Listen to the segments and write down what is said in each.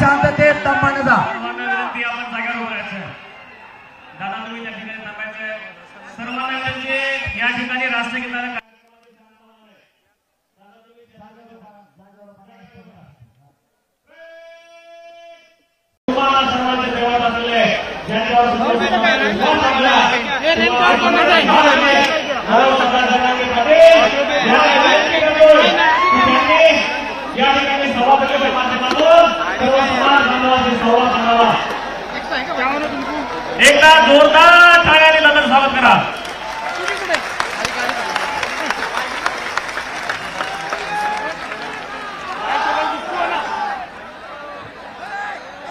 शांततेत दमाने जा. विनंती आपण जागेवर उभं राहायचं. दादा तुम्ही त्या ठिकाणी थांबायचं. सर्वांना विनंती या ठिकाणी राष्ट्रगीताला सर्वांचे देवात असलेले ज्यांच्यावर या ठिकाणी सभापतीच्या माध्यमातून सर्व समाज बांधवांचे संवाद साधावा. एकदा जोरदार टाळ्यांनी लग्न स्वागत करा.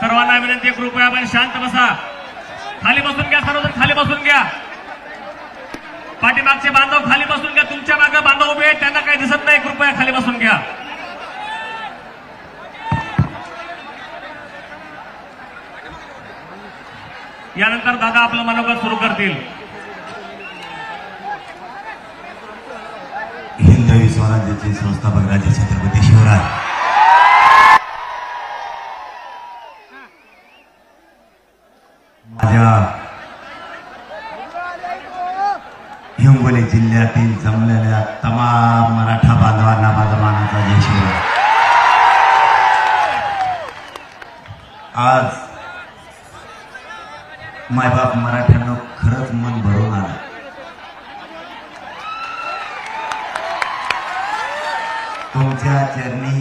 सर्वांना विनंती कृपया आपण शांत बसा. खाली बसून घ्या. सर्वजण खाली बसून घ्या. पाठीमागचे बांधव खाली बसून घ्या. तुमच्या मागे बांधव उभे आहेत त्यांना काही दिसत नाही. कृपया खाली बसून घ्या. यानंतर दादा आपलं मनोगत सुरू करतील. हिंदवी स्वराज्याचे संस्थापक राजे छत्रपती शिवराय माझ्या हिंगोली जिल्ह्यातील जमलेल्या तमाम मराठा बांधवांना माझा मानाचा जय शिवराय. आज मायबाप मराठ्यांना खरंच मन भरून आलं. तुमच्या चरणी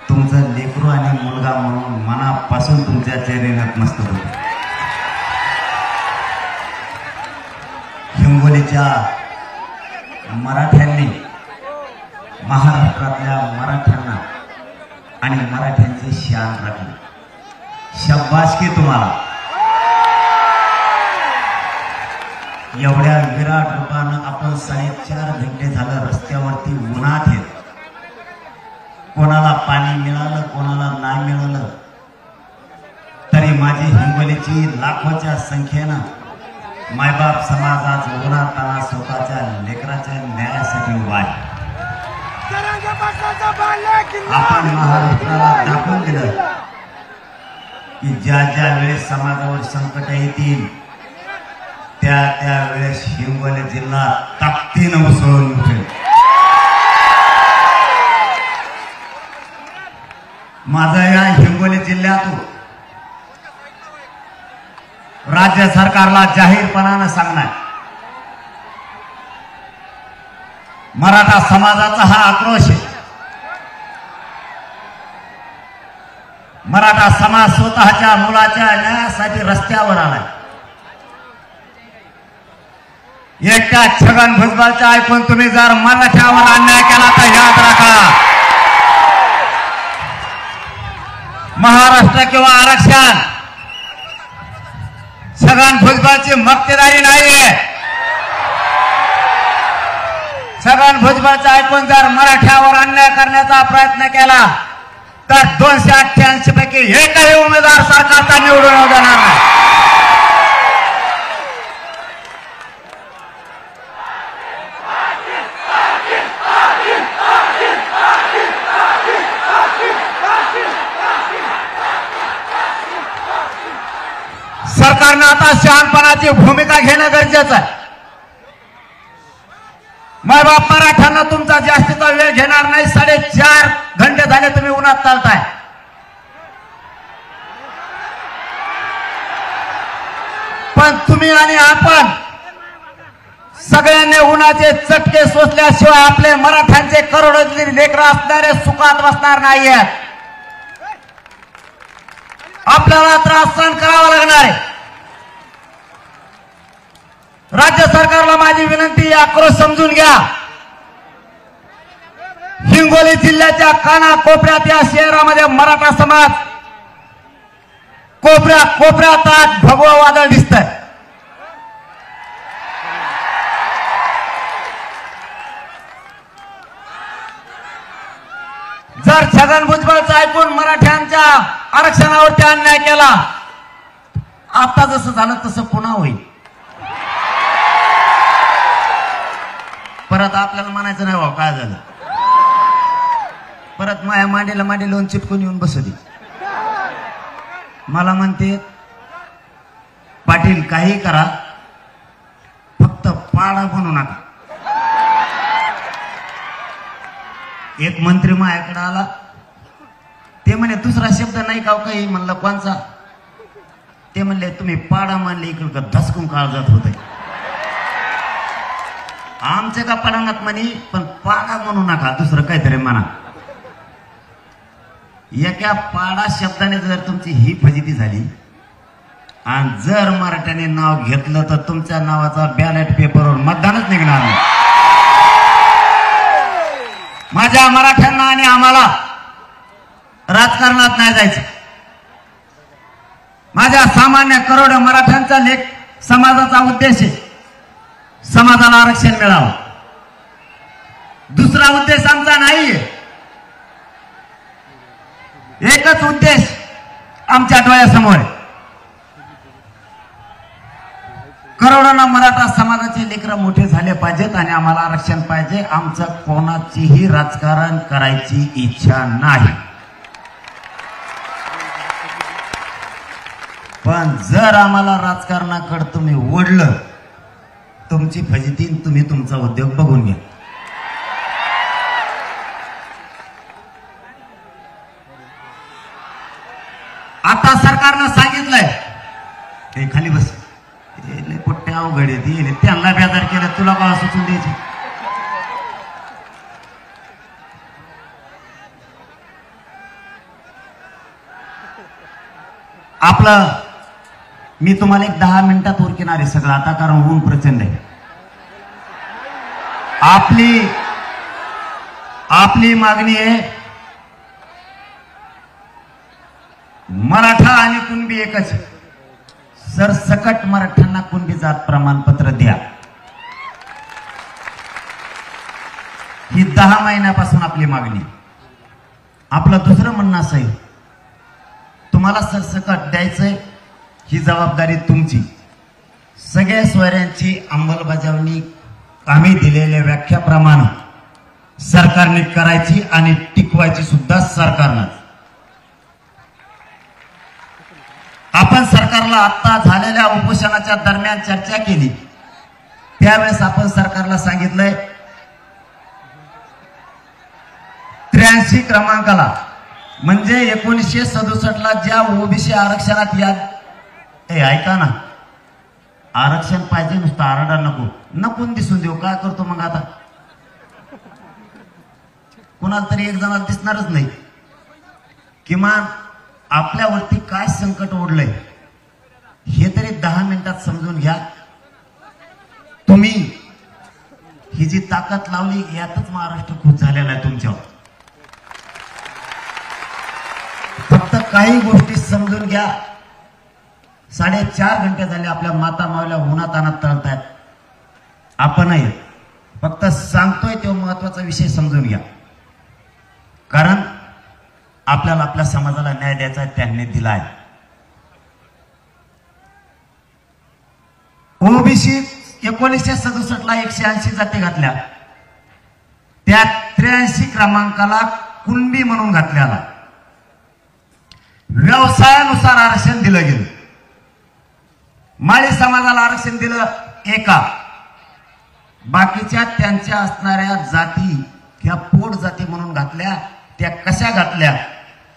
तुमचं लेकरू आणि मुलगा म्हणून मनापासून तुमच्या चरणी नतमस्तक होतो. हिंगोलीच्या मराठ्यांनी महाराष्ट्रातल्या मराठ्यांना आणि मराठ्यांचे शान राखले. शाबासकी तुम्हाला. एवढ्या विराट रूपानं आपण 4.5 घंटे झालं रस्त्यावरती उन्हात येत. कोणाला पाणी मिळालं कोणाला नाही मिळालं तरी माझी हिंगोलीची लाखोच्या संख्येनं मायबाप समाज आज उन्हाताना स्वतःच्या लेकराच्या न्यायासाठी उभा आहे. आपण महाराष्ट्राला दाखवून दिलं की ज्या ज्या वेळेस समाजावर संकट येतील त्या त्या वेळेस हिंगोली जिल्हा ताकदीनं उसळून उठेल. माझा या हिंगोली जिल्ह्यातून राज्य सरकारला जाहीरपणानं सांगणार, मराठा समाजाचा हा आक्रोश आहे. मराठा समाज स्वतःच्या मुलाच्या न्यायासाठी रस्त्यावर आलाय. एकट्या छगन भुजबळचा ऐकून तुम्ही जर मराठ्यावर अन्याय केला तर याद राखा, महाराष्ट्र किंवा आरक्षण छगन भुजबळची मक्तेदारी नाहीये. छगन भुजबळचा ऐकून जर मराठ्यावर अन्याय करण्याचा प्रयत्न केला तर 288 पैकी एकही उमेदवार सरकारचा निवडून येऊ देणार नाही. सरकारनं आता शहाणपणाची भूमिका घेणं गरजेचं आहे. मायबाप मराठ्यांना तुमचा जास्तीचा वेळ घेणार नाही. 4.5 घंटे झाले तुम्ही उन्हात चालताय. पण तुम्ही आणि आपण सगळ्यांनी उन्हाचे चटके सोसल्याशिवाय आपले मराठ्यांचे करोडोंची लेकरं असणारे सुखात बसणार नाहीयेत. आपल्याला त्रास सहन करावा लागणार आहे. राज्य सरकारला माझी विनंती, आक्रोश समजून घ्या. हिंगोली जिल्ह्याच्या कानाकोपऱ्यात या शहरामध्ये मराठा समाज कोपऱ्या कोपऱ्यात आज भगवा वादळ दिसतंय. जर छगन भुजबळचं ऐकून मराठ्यांच्या आरक्षणावरती अन्याय केला, आता जसं झालं तसं पुन्हा होईल. परत आपल्याला म्हणायचं नाही भाऊ काय झालं, परत परत माया मांडीला मांडी लावून चिटकून येऊन बसली. मला म्हणते पाटील काही करा फक्त पाडा बनू नका. एक मंत्री माझ्याकडे आला, ते म्हणे दुसरा शब्द नाही का काही. म्हणलं कोणचा? ते म्हणले तुम्ही पाडा मानले इकडं धसकून काळजात होते. आमचे का पडानात म्हणे, पण पाडा म्हणू नका, दुसरं काहीतरी म्हणा. एका पाडा शब्दाने जर तुमची ही फजिती झाली आणि जर मराठ्याने नाव घेतलं तर तुमच्या नावाचा बॅलेट पेपरवर मतदानच निघणार नाही. माझ्या मराठ्यांना आणि आम्हाला राजकारणात नाही जायचं. माझ्या सामान्य करोडो मराठ्यांचा लेख समाजाचा उद्देश आहे समाजाला आरक्षण मिळावं. दुसरा उद्देश आमचा नाहीये. एकच उद्देश आमच्या डोळ्यासमोर आहे. करोडोना मराठा समाजाचे लेकरं मोठे झाले पाहिजेत आणि आम्हाला आरक्षण पाहिजे. आमचं कोणाचीही राजकारण करायची इच्छा नाही. पण जर आम्हाला राजकारणाकडे तुम्ही ओढलं, तुमची फजिती तुम्ही तुमचा उद्योग बघून घ्या. आता सरकारनं सांगितलंय, हे खाली बस, पोट्टे अवघड येते, त्यांना बेजार केलं, तुला का सुचून द्यायचे. आपलं मी तुम्हाला एक 10 मिनिटात उरकिणार आहे सगळं आता, कारण ऊन प्रचंड आहे. आपली मागणी आहे मराठा आणि कुणबी एकच. सरसकट मराठ्यांना कुणबी जात प्रमाणपत्र द्या. ही 10 महिन्यापासून आपली मागणी. आपलं दुसरं म्हणणं असं आहे, तुम्हाला सरसकट द्यायचंय, ही जबाबदारी तुमची. सगळ्या सोयऱ्यांची अंमलबजावणी आम्ही दिलेल्या व्याख्याप्रमाणे सरकारने करायची आणि टिकवायची सुद्धा सरकारनं. आपण सरकारला आता झालेल्या उपोषणाच्या दरम्यान चर्चा केली, त्यावेळेस आपण सरकारला सांगितलंय 83 क्रमांकाला म्हणजे 1967 ज्या ओबीसी आरक्षणात या ऐका ना, आरक्षण पाहिजे, नुसतं आरडा नको दिसून देऊ. काय करतो मग आता? कुणाला तरी एक जणाला दिसणारच नाही. किमान आपल्यावरती काय संकट ओढलंय हे तरी 10 मिनिटात समजून घ्या. तुम्ही ही जी ताकद लावली यातच महाराष्ट्र खुश झालेला आहे तुमच्यावर. फक्त काही गोष्टी समजून घ्या. 4.5 घंटे झाले आपल्या माता मावल्या उन्हात आणत तळतायत. आपणही फक्त सांगतोय तो महत्वाचा विषय समजून घ्या, कारण आपल्याला आपल्या समाजाला न्याय द्यायचा त्यांनी दिलाय. ओबीसी 1967 ला 180 जाती घातल्या, त्या 83 क्रमांकाला कुणबी म्हणून घातल्याला व्यवसायानुसार आरक्षण दिलं गेलं. माळी समाजाला आरक्षण दिलं एका, बाकीच्या त्यांच्या असणाऱ्या जाती ह्या पोट जाती म्हणून घातल्या. त्या कशा घातल्या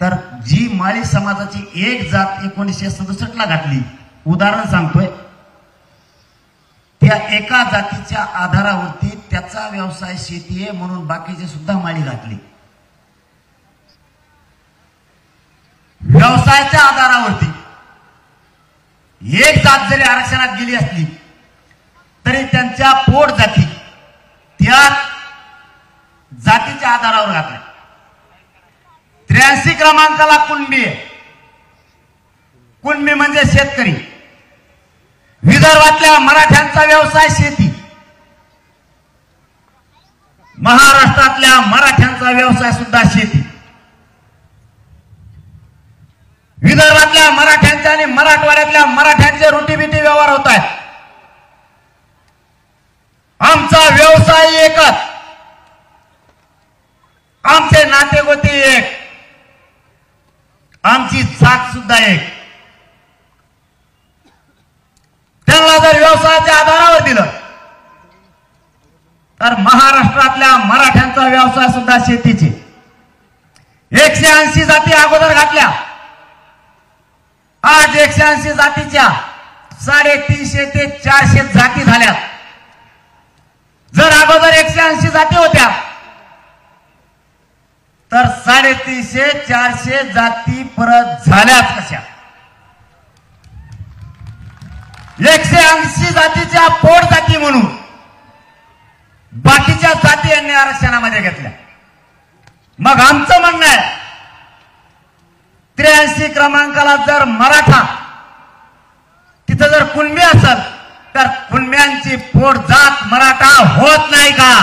तर जी माळी समाजाची एक जात 1967 ला घातली, उदाहरण सांगतोय, त्या एका जातीच्या आधारावरती त्याचा व्यवसाय शेती आहे म्हणून बाकीचे सुद्धा माळी घातली. व्यवसायाच्या आधारावरती एक जात जरी आरक्षणात गेली असली तरी त्यांच्या पोट जाती त्या जातीच्या आधारावर घातल्या. 83 क्रमांकाला कुणबी आहे. कुणबी म्हणजे शेतकरी. विदर्भातल्या मराठ्यांचा व्यवसाय शेती, महाराष्ट्रातल्या मराठ्यांचा व्यवसाय सुद्धा शेती. विदर्भातल्या मराठ्यांचे आणि मराठवाड्यातल्या मराठ्यांचे रोटीबिटी व्यवहार होत आहेत. आमचा व्यवसाय एकच. आमचे नाते गोते एक, आमची जात सुद्धा एक. त्यांना जर व्यवसायाच्या आधारावर दिलं तर महाराष्ट्रातल्या मराठ्यांचा व्यवसाय सुद्धा शेतीचे. 180 जाती अगोदर घातल्या. आज 180 जातीच्या 350 ते 400 जाती झाल्या. जर अगोदर 180 जाती होत्या तर 350 400 जाती परत झाल्याच कशा. 180 जातीच्या पोट जाती म्हणून बाकीच्या जाती यांनी आरक्षणामध्ये घेतल्या. मग आमचं म्हणणं आहे 83 क्रमांकाला जर मराठा तिथं जर कुणबी असेल तर कुणब्यांची पोट जात मराठा होत नाही का?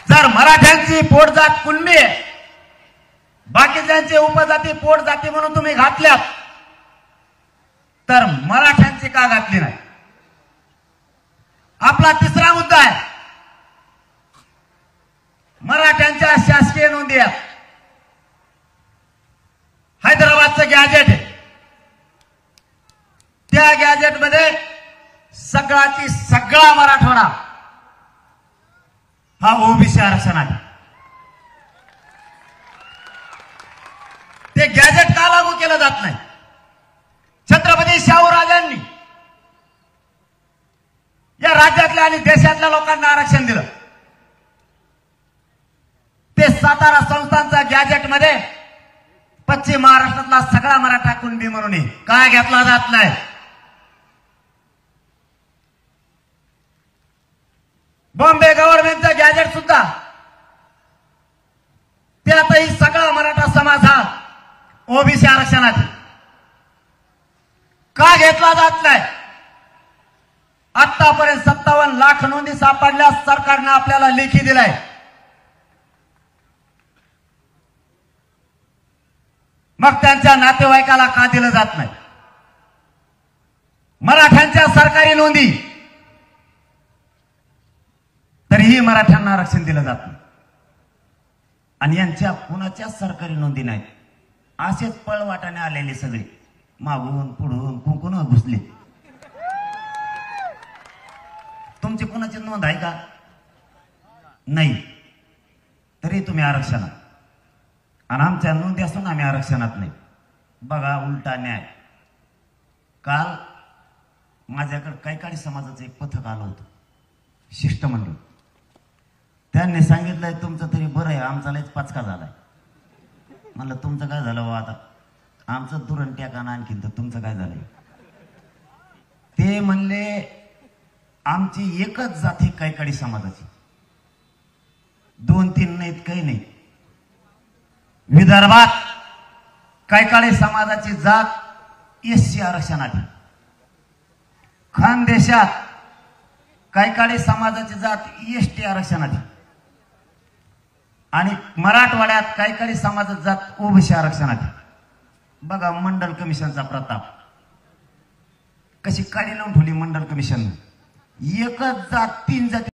जर मराठ्यांची पोट जात कुणबी आहे, बाकीच्यांचे उपजाती पोट जाती म्हणून तुम्ही घातल्यात, तर मराठ्यांची का घातली नाही? आपला तिसरा मुद्दा आहे मराठ्यांच्या शासकीय नोंदी आहेत. हैदराबादचं गॅजेट आहे. त्या गॅजेटमध्ये सगळाची सगळा मराठवाडा हा ओबीसी आरक्षण आहे. ते गॅजेट का लागू केलं जात नाही? छत्रपती शाहूराजांनी या राज्यातल्या आणि देशातल्या लोकांना आरक्षण दिलं. ते सातारा संस्थानच्या गॅजेटमध्ये पश्चिम महाराष्ट्रातला सगळा मराठा कुणबी म्हणून काय घेतला जात नाही? बॉम्बे गव्हर्नमेंटचं गॅजेट सुद्धा त्यातही सगळा मराठा समाज हा ओबीसी आरक्षणात का घेतला जात नाही? आतापर्यंत 57 लाख नोंदी सापडल्या सरकारनं आपल्याला लेखी दिलाय. मग त्यांच्या नातेवाईकाला का दिलं जात नाही? मराठ्यांच्या सरकारी नोंदी तरीही मराठ्यांना आरक्षण दिलं जात नाही आणि यांच्या कुणाच्या सरकारी नोंदी नाहीत. असेच पळवाटाने आलेले सगळे मागून पुढून कुंकून घुसले. तुमची कुणाची नोंद आहे का? नाही. तरी तुम्ही आरक्षणात, आणि आमच्या नोंदी असून आम्ही आरक्षणात नाही. बघा उलटा न्याय. काल माझ्याकडे कैकाडी समाजाचं एक पथक आलं होतं, शिष्टमंडळ. त्यांनी सांगितलंय तुमचं तरी बरं आहे, आमचा लयच पचका झालाय. म्हणलं तुमचं काय झालं बाबा? आता आमचं दुरण ट्याका ना, आणखीन तर तुमचं काय झालंय? ते म्हणले आमची एकच जात आहे कैकाडी समाजाची, 2-3 नाहीत, काही नाही. विदर्भात कैकाडी समाजाची जात एससी आरक्षणात आहे. खानदेशात कैकाडी समाजाची जात एसटी आरक्षणात आहे आणि मराठवाड्यात कैकाडी समाजाची जात ओबीसी आरक्षणात आहे. बघा मंडल कमिशनचा प्रताप कशी काढी लावून ठेवली मंडल कमिशन. एकच जात 3 जाती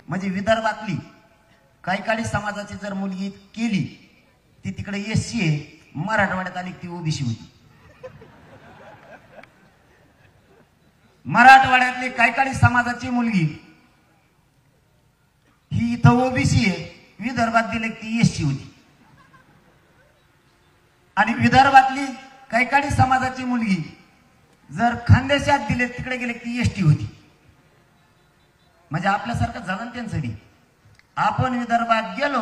म्हणजे विदर्भातली कैकाडी समाजाची जर मुलगी केली ती तिकडे एससी आहे, मराठवाड्यात आली ती ओबीसी होती. मराठवाड्यातली कैकाडी समाजाची मुलगी ही इथं ओबीसी आहे, विदर्भात दिली ती एससी होती. आणि विदर्भातली कैकाडी समाजाची मुलगी जर खानदेशात दिले तिकडे गेले ती एसटी होती. म्हणजे आपल्यासारखं झालं त्यांचं. आपण विदर्भात गेलो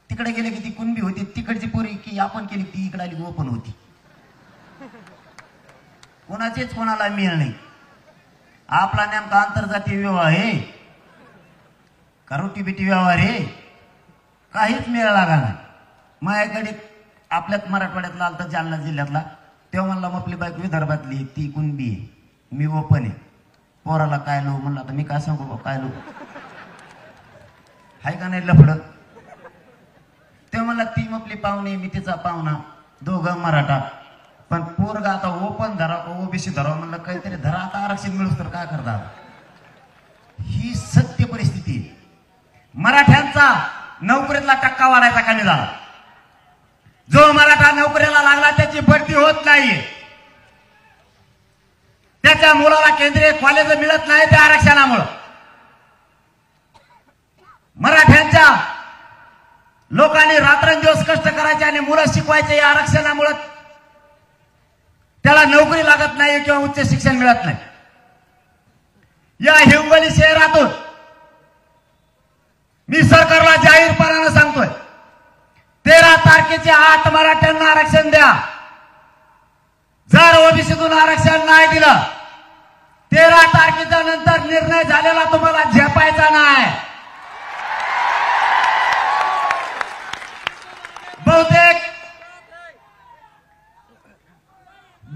तिकडे गेले की ती कुणबी होती, तिकडची पोरी की आपण केली ती इकडे आली ओपन होती. कोणाचेच कोणाला मेळ नाही. आपला नेमका आंतरजातीय व्यवहार आहे का रोटीबिटी व्यवहार आहे? काहीच मेळ लागा नाही. माझ्याकडे आपल्यात मराठवाड्यातला आलता जालना जिल्ह्यातला, तेव्हा म्हणला आपली बाईक विदर्भातली ती कुणबी आहे, मी ओपन आहे. पोराला काय लो म्हणलं, आता मी काय सांगू काय लो आहे का नाही लफड. तेव्हा म्हणला ती आपली पाहुणे मी तिचा पाहुणा, दोघं मराठा. पण पोरगा आता ओपन धरा ओबीसी धरा म्हणलं काहीतरी धरा आता आरक्षण मिळूस तर काय करतात. ही सत्य परिस्थिती. मराठ्यांचा नोकरीतला टक्का वाढायचा कमी झाला. जो मराठा नोकरीला लागला त्याची भरती होत नाही. त्याच्या मुलाला केंद्रीय कॉलेज मिळत नाही त्या आरक्षणामुळं. मराठ्यांच्या लोकांनी रात्रंदिवस कष्ट करायचे आणि मुलं शिकवायचे या आरक्षणामुळे त्याला नोकरी लागत नाही किंवा उच्च शिक्षण मिळत नाही. या हिंगोली शहरातून मी सरकारला जाहीरपणाने सांगतोय 13 तारखेचे 8 मराठ्यांना आरक्षण द्या. जर ओबीसीतून आरक्षण नाही दिलं 13 तारखेच्या नंतर निर्णय झालेला तुम्हाला झेपायचा नाही.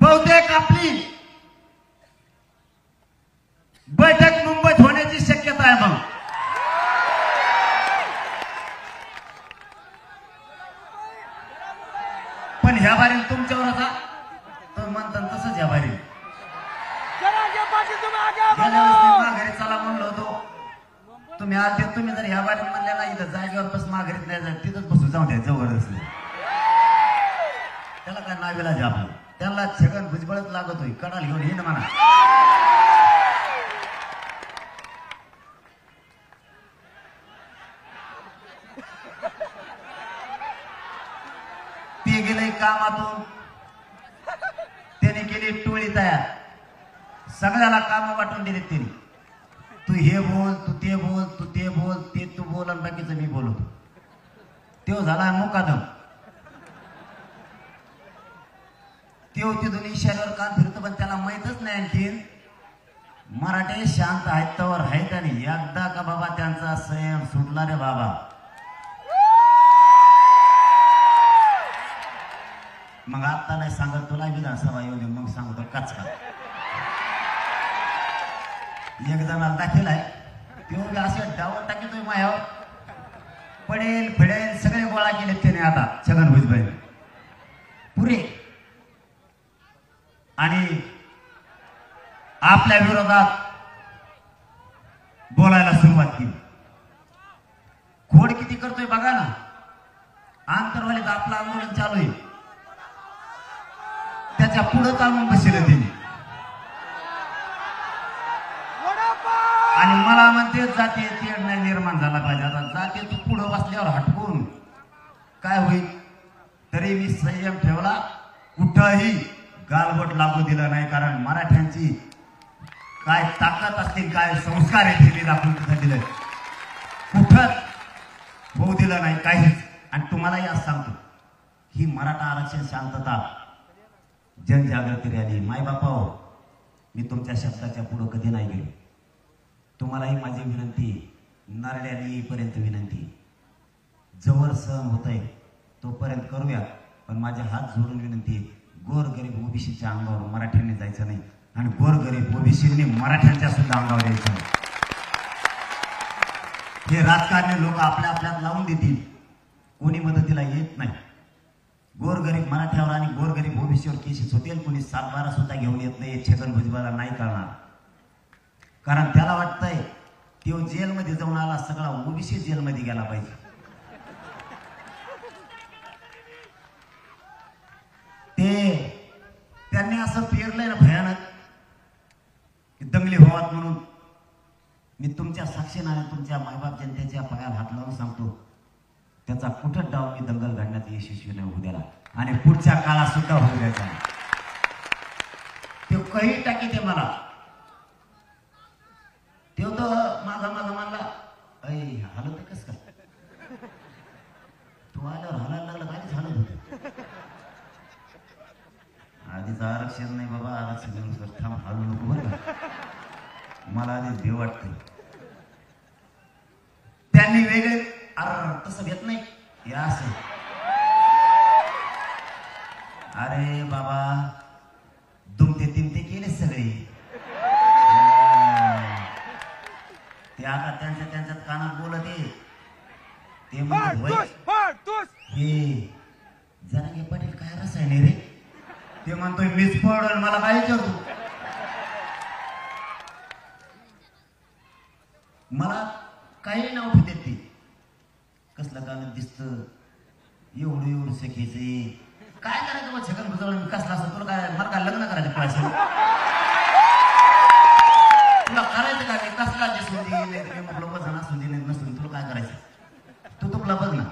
बहुतेक आपली बैठक मुंबईत होण्याची शक्यता आहे. मग पण ह्या बारील तुमच्यावर आता तर म्हणतात तसंच ह्या बारील माघारी चला म्हणलो होतो. तुम्ही आज तुम्ही जर ह्या बारील म्हणल्या ना इथं जागेवर बस माघारीत नाही जात तिथंच बसू जाऊ द्या जबरदस्त. त्याला काय नावेला जे आपलं त्यांना छगन भुजबळच लागत होई कडाल घेऊन येईन म्हणा. ते गेले कामातून त्याने केली टोळी तयार. सगळ्याला काम वाटून दिले त्यांनी. तू हे बोल तू ते बोल तू ते बोल ते तू बोल आणि बाकीचं मी बोलतो. तो झाला मुकादम. तो तिथून इशाऱ्यावर कान फिरतो पण त्याला माहितच नाही आणखी मराठे शांत आहेत तवर आहेत. आणि एकदा का बाबा त्यांचा संयम सुटला रे बाबा मग आता नाही सांगत तुला विधानसभा येऊ दे मग सांगतो कचका. एक जणाला दाखल आहे तो असे डावर टाकीतोय मायावर पडेल फिडेल सगळे गोळा केले त्याने आता छगन भुजबळ पुरे. आणि आपल्या विरोधात बोलायला सुरुवात केली. खोड किती करतोय बघा ना. आंतरवालीत आपलं आंदोलन चालू आहे त्याच्या पुढे चालून बसले त्यांनी. आणि मला म्हणते जातीय तेढ नाही निर्माण झाला पाहिजे. आता जाती तू पुढे बसल्यावर हटकून काय होईल. तरी मी संयम ठेवला. कुठंही गालबोट लागू दिलं नाही. कारण मराठ्यांची काय ताकद असतील काय संस्कार आहेत ते दाखवून तिथं दिलं. कुठंच होऊ दिलं नाही काहीच. आणि तुम्हालाही आज सांगतो ही मराठा आरक्षण शांतता जनजागृती रॅली मायबापा मी तुमच्या शब्दाच्या पुढे कधी नाही गेलो. तुम्हालाही माझी विनंती नरड्याने येईपर्यंत विनंती. जवळ सहन होत आहे तोपर्यंत करूया. पण माझे हात जोडून विनंती गोरगरीब ओबीसीच्या अंगावर मराठ्यांनी जायचं नाही आणि गोरगरीब ओबीसींनी मराठ्यांच्या सुद्धा अंगावर यायचं नाही. हे राजकारणी लोक आपल्या आपल्यात लावून देतील. कोणी मदतीला येत नाही. गोरगरीब मराठ्यावर आणि गोरगरीब ओबीसीवर केसेस होतील. कोणी 7-12 सुद्धा घेऊन येत नाही. छगन भुजबळला नाही करणार. कारण त्याला वाटतंय तो जेलमध्ये जाऊन आला सगळा ओबीसी जेलमध्ये गेला पाहिजे. त्यांनी असं पेरलंय ना भयानक दंगली व्हावात म्हणून. मी तुमच्या साक्षीने आणि तुमच्या मायबाप जनतेच्या पायाला हात लावून सांगतो त्याचा कुठं डाव मी दंगल घडण्यात यशस्वी नाही होऊ द्याला आणि पुढच्या काळात सुद्धा होऊ द्यायचा. तो काही टाकी ते मला तो तर माझा म्हणला ऐ हालत कस काय तू आल्यावर हालायला लागला काय झालं होतं. आधीच आरक्षण नाही बाबा आरक्षण थांब हालू नको बरं का. मला आधीच भेव वाटते. त्यांनी वेगळे तसं घेत नाही हे असं. अरे बाबा दुमते तिमते केले सगळे. ते आता त्यांच्यात कानात बोलत ते म्हणत हे जरांगे पाटील काय रस आहे नाही रे. ते म्हणतोय मीच पडल, मला काय विचारतो. मला काही नाव ठेवते ती. कसलं गाणं दिसतं, एवढं सखीचे काय करायचं मग छगन भुजबळ कसला असं तुला काय, मला काय लग्न करायचं पैसे तुला करायचं का नाही, कसला दिसून दे नाही तर मग लोक जण असून दे नाही नसून तुला काय करायचं तू तुला बघ ना.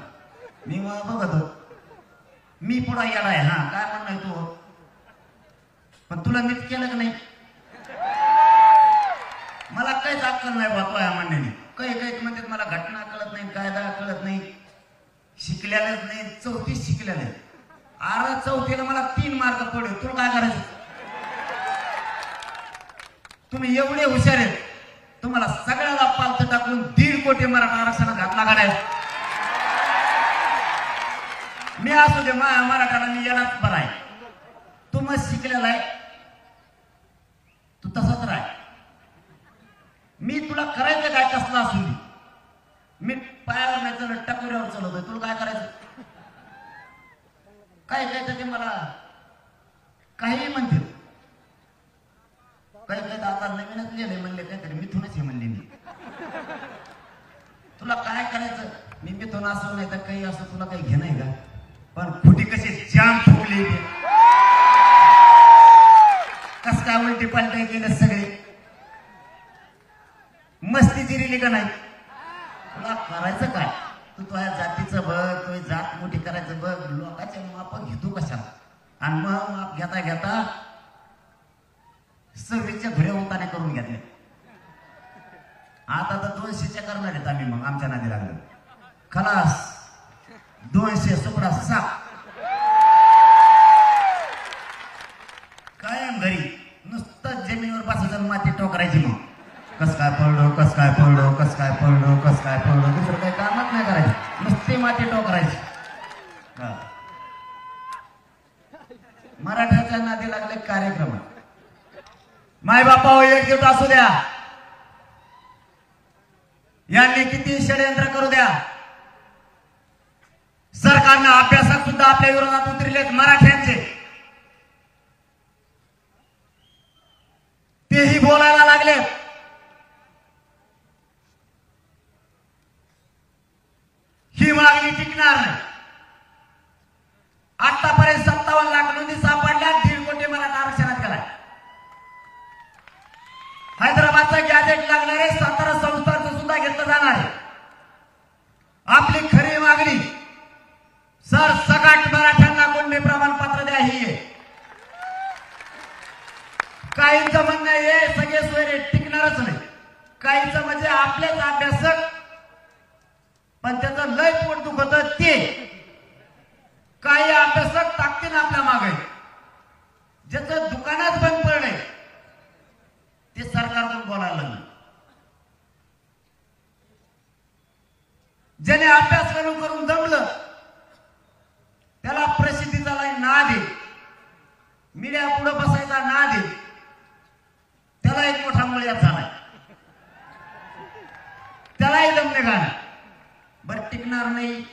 मी मग बघतो मी पुढा येडा आहे. हा काय म्हणणार तू, पण तुला नीट केलं का नाही. मला काहीच अक्कल नाही बाबा या म्हणण्याने. काही म्हणतात मला घटना कळत नाही, कायदा कळत नाही, शिकलेलंच नाही, 34 शिकलेलं आहे. 4थीला मला 3 मार्क पडले. तुला काय करायचं. तुम्ही एवढे हुशार आहेत, तुम्हाला सगळ्याला पालत टाकून 1.5 कोटी मराठा आरक्षणात घातला का नाही. मी असू दे मराठाला मी येणार बरा आहे. तू मग शिकलेला आहे, तू तसाच राह. मी तुला करायचं काय कसला असू दे. मी पायावर नाही चालत, टकोऱ्यावर चालवतोय. तुला काय करायचं. काय ते मला काही म्हणते. काही आता नवीनच लिहिले म्हणले काहीतरी मिथूनच हे म्हणले. मी तुला काय करायचं. मी मिथून असो नाही तर काही असो, तुला काही घेणं आहे का. पण खोटी कशी जाम ठोकली, कस काय उलटी पालटी केलं सगळे. मस्ती जिरिली का नाही. तुला करायचं काय. तू तुझ्या जातीचं बघ, तुझी जात मोठी करायचं बघ. लोकांचे माप घेतो कशाला. आणि मग माप घेता घेता 26च्या धुळ्या उताने करून घेतले. आता तर 200च्या करणार आहेत आम्ही. मग आमच्या नादी लागलं खलास 200 सुपडा साप कायम घरी नुसतं जमिनीवर बसायचं, माती टोकरायची. मग कस काय पडलो, कस काय पडलो, कस काय पडलो, कस काय पडलो. दुसरं काही कामच नाही करायचं, नुसती माती टोकरायची. मराठ्याच्या नादी लागले कार्यक्रम. मायबापा एकजूट असू द्या. यांनी किती षडयंत्र करू द्या. सरकारनं अभ्यासात सुद्धा आपल्या विरोधात उतरलेत मराठ्यांचे. तेही बोलायला लागले. ही मागणी टिकणार नाही. आतापर्यंत 57 लाख नोंदी सापडल्या. 1.5 कोटी मराठा आरक्षणात गेलाय. हैदराबादचं गॅजेट लागणारे 17 संस्थांचं सुद्धा घेतलं जाणार आहे. आपली खरी मागणी सर सगट मराठ्यांना कोणते प्रमाणपत्र द्या ही आहे. काहींचं म्हणणं आहे सगळे सोयरे टिकणारच नाही. काहींचं म्हणजे आपलेच अभ्यासक, पण त्याचं लय पोट दुखत ते. काही अभ्यासक टाकतील आपल्या मागे. ज्याचं दुकानात बंद पडले ते सरकारकडून बोलायला लागलं. ज्याने अभ्यास करून जमलं त्याला प्रसिद्धीचा नाद आहे. मीडिया पुढे बसायचा नाद आहे. त्याला एक मोठा मुळ्यात झालाय. त्यालाही दमने गाणं. बरं टिकणार नाही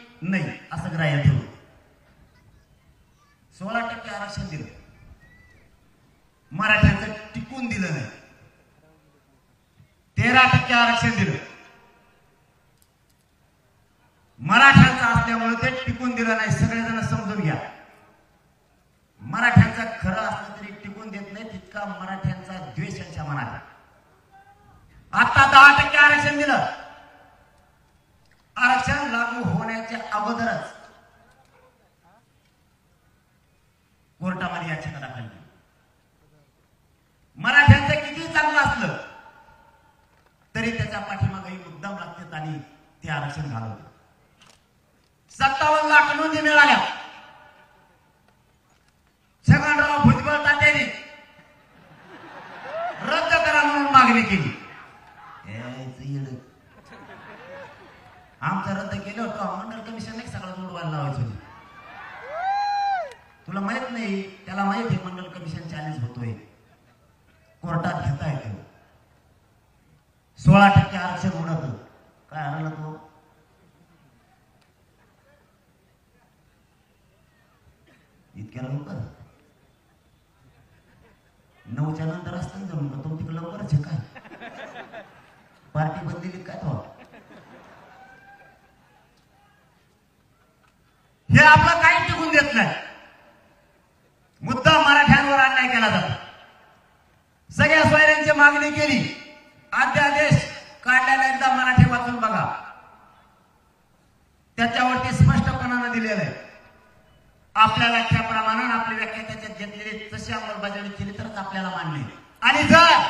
असं ग्राह्य ठेवू. 16% आरक्षण दिलं. मराठ्यांचं टिकून दिलं नाही. 13% आरक्षण दिलं. मराठ्यांचं असल्यामुळे ते टिकून दिलं नाही. सगळेजण समजून घ्या. मराठ्यांचं खरं असलं तरी टिकून देत नाही. तितका मराठ्यांचा द्वेष त्यांच्या मनात आहे. आता 10% आरक्षण दिलं. आरक्षण लागू होण्याच्या अगोदरच कोर्टामध्ये याचिका दाखल केली. मराठ्यांचं किती चांगलं असलं तरी त्याच्या पाठीमागे मुद्दाम लागतात आणि ते आरक्षण घालवतात. 57 लाख नोंदी मिळाल्या. छगनराव भुजबळ तात्यांनी रद्द करा म्हणून मागणी केली. आमचं रद्द केलं होतं. मंडल कमिशन नाही सगळं जोडवायला लावायचं होतं. तुला माहित नाही. त्याला माहित आहे मंडल कमिशन चॅलेंज होतोय. कोर्टात घेता येतो. 16% आरक्षण उडत. काय हरवलं तो. इतक्या लवकर 9च्या नंतर असतं जमून तुम तिकडे लवकरच आहे काय पार्टी बदलली काय तो हे आपलं काही टिकून देत नाही मुद्दा मराठ्यांवर अन्याय केला जातो सगळ्या सोयऱ्यांची मागणी केली अध्यादेश काढलेला एकदा मराठी वाचून बघा त्याच्यावरती स्पष्टपणानं दिलेलं आहे आपल्या व्याख्याप्रमाणे आपली व्याख्या त्याच्यात घेतलेली तशी अंमलबजावणी केली तरच आपल्याला मान्य आणि जर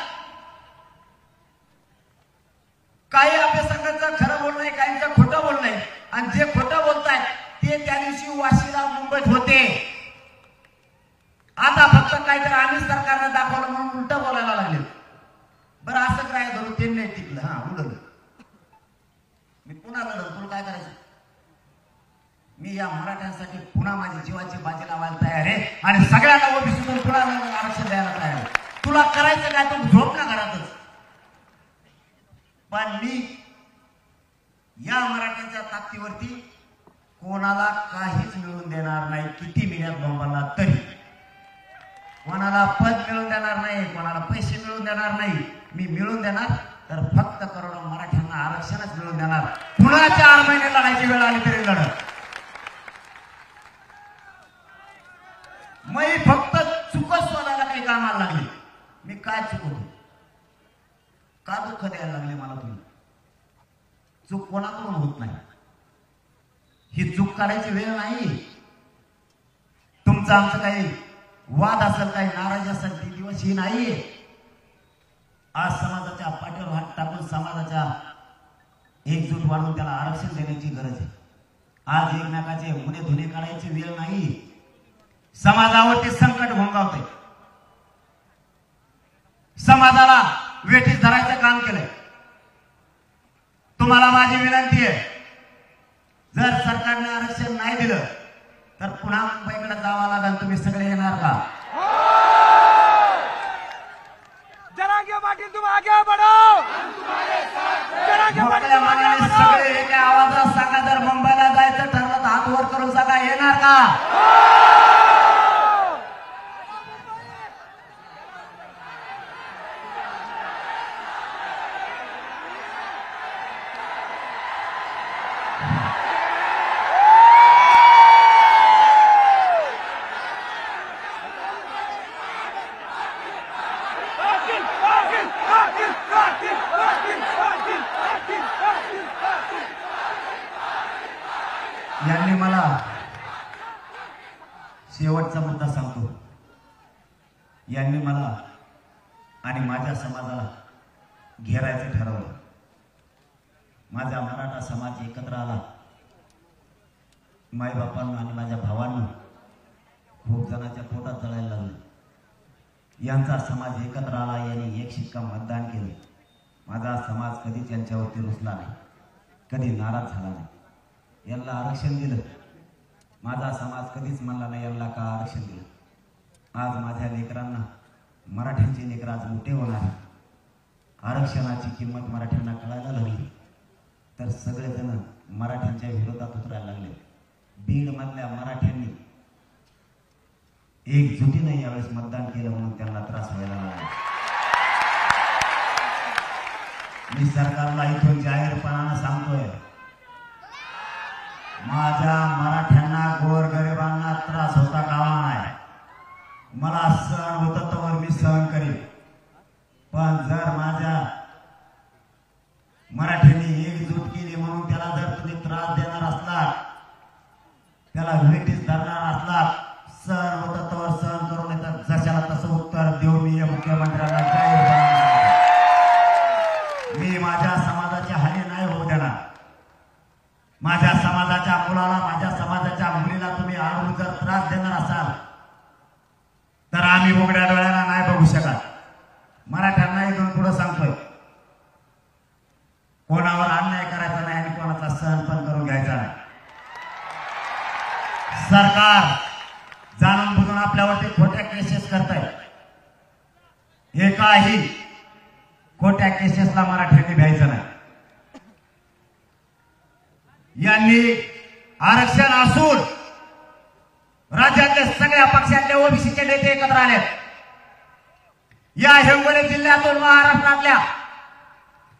काही अभ्यासकांचं खरं बोलणं आहे काहींचं खोटं बोलणं आहे आणि जे खोटं बोलतायत ते त्या दिवशी वाशीला मुंबईत होते आता फक्त काहीतरी आम्ही सरकारनं दाखवलं म्हणून उलट बोलायला लागले बरं असं काय धरून ते नाही टिकलं हा उडलं मी पुन्हा लढत तुला काय करायचं मी या मराठ्यांसाठी पुन्हा माझी जीवाची बाजी लावायला तयार आहे आणि सगळ्यांना ओबीसीतून पुन्हा आरक्षण द्यायला तयार आहे तुला करायचं काय तू झोप ना घरातच पण मी या मराठ्यांच्या ताकदीवरती कोणाला काहीच मिळून देणार नाही किती मिळत बोंबाला तरी कोणाला पद मिळून देणार नाही कोणाला पैसे मिळून देणार नाही मी मिळून देणार तर फक्त करोडो मराठ्यांना आरक्षणच मिळून देणार पुन्हा 4 महिने लढायची वेळ आली तरी लढत मी फक्त चुकच शोधायला काही कामाला लागली मी काय चुकवतो का दुःख द्यायला लागले मला तुम्ही चूक कोणाकडून होत नाही ही चूक काढायची वेळ नाही तुमचं आमचं काही वाद असेल काही नाराजी असेल ती दिवस ही नाही आज समाजाच्या पाठीवर हात टाकून समाजाच्या एकजूट वाढवून त्याला आरक्षण देण्याची गरज आहे आज एकमेकाचे गुन्हे धुणे काढायची वेळ नाही समाजावरती संकट भोंगावते समाजाला वेठीस धरायचं काम केलंय तुम्हाला माझी विनंती आहे जर सरकारने आरक्षण नाही दिलं तर पुन्हा मुंबईकडे जावं लागेल तुम्ही सगळे येणार का जरांगे पाटील तुम आगे बढ़ो जरांगे पाटील मनाने सगळे एका आवाजात सांगा जर मुंबईला जायचं ठरलं तर हात वर करून सांगा येणार का यांनी मला शेवटचा मुद्दा सांगतो यांनी मला आणि माझ्या समाजाला घेरायचं ठरवलं माझा मराठा समाज एकत्र आला माईबापांना आणि माझ्या भावांना खूप जणांच्या पोटात जळायला लागलं यांचा समाज एकत्र आला यांनी एक शिक्का मतदान केलं माझा समाज कधीच यांच्यावरती रुसला नाही कधी नाराज झाला नाही यांना आरक्षण दिलं माझा समाज कधीच म्हणला नाही यांना का आरक्षण दिलं आज माझ्या लेकरांना मराठ्यांचे लेकर आज मोठे होणार आरक्षणाची किंमत मराठ्यांना कळायला लागली तर सगळेजण मराठ्यांच्या विरोधात उतरायला लागले बीड मधल्या मराठ्यांनी एकजुटीने यावेळेस मतदान केलं म्हणून त्यांना त्रास व्हायला लागला मी सरकारला इथून जाहीरपणानं सांगतोय माझ्या मराठ्यांना गोरगरिबांना त्रास होता कामा नाही मला सहन होतं तर मी सहन करीन पण जर माझ्या मराठ्यांनी एकजूट केली म्हणून त्याला जर तुम्ही त्रास देणार असला त्याला वेठीस धरणार असला सहन होतं तर सहन करून येतात जशाला तसं उत्तर देऊ मी मुख्यमंत्र्यांना जाहीर मी माझ्या समाजाच्या हानी नाही होऊ देणार माझ्या समाजाच्या मुलाला माझ्या समाजाच्या मुलीला तुम्ही आडून जर त्रास देणार असाल तर आम्ही उघड्या डोळ्याला नाही बघू शकत मराठ्यांना इथून पुढे सांगतोय कोणावर अन्याय करायचा नाही आणि कोणाचा सहन पण करून घ्यायचा नाही सरकार जाणून बुजून आपल्यावरती खोट्या केसेस करताय एकाही खोट्या केसेसला मराठ्यांनी भ्यायचं नाही यांनी आरक्षण असून राज्यातले सगळ्या पक्षातले ओबीसीचे नेते एकत्र आले या हिंगोली जिल्ह्यातून महाराष्ट्रातल्या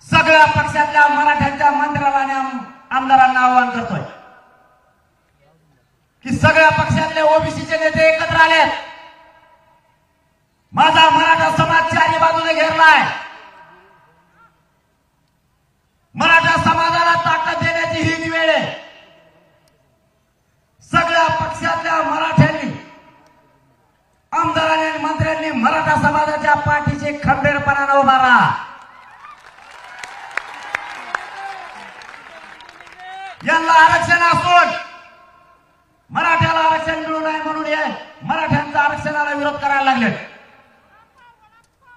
सगळ्या पक्षातल्या मराठ्यांच्या मंत्र्याला आणि आमदारांना आवाहन करतोय की सगळ्या पक्षातले ओबीसीचे नेते एकत्र आलेत. माझा मराठा समाज चारी बाजूने घेरलाय. मराठा समाजाला ताकद देण्याची ही वेळ आहे. सगळ्या पक्षातल्या मराठ्यांनी आमदारांनी आणि मंत्र्यांनी मराठा समाजाच्या पाठीशी खंबीरपणाने उभा राहा. यांना आरक्षण असून मराठ्याला आरक्षण मिळू नये म्हणून मराठ्यांचा आरक्षणाला विरोध करायला लागले.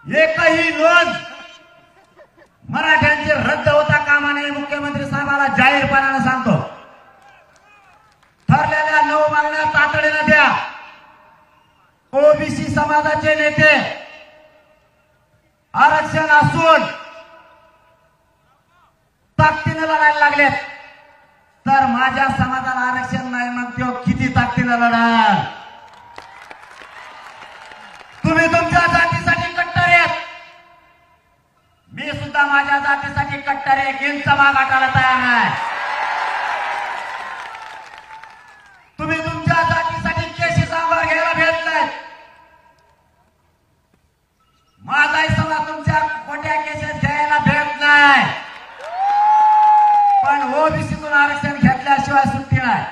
एकही नोंद मराठ्यांची रद्द होता कामा नये. मुख्यमंत्री साहेबांना जाहीरपणाने सांगतो, ठरलेल्या 9 मागण्या तातडीने द्या. ओबीसी समाजाचे नेते आरक्षण असून ताकदीने लढायला लागलेत, तर माझ्या समाजाला आरक्षण नाही मग तो किती ताकदीने लढाल. तुम्ही तुमच्या जातीसाठी कट्टर आहेत, मी सुद्धा माझ्या जातीसाठी कट्टर आहे. किंच मागाटाला तयार नाही. तुम्ही तुमच्या जातीसाठी केशी सांभाळ घ्यायला भेट नाही. माझाही समाज तुमच्या खोट्या केसेस घ्यायला भेट नाही. पण ओबीसीतून आरक्षण घेतल्याशिवाय सुट्टी नाही.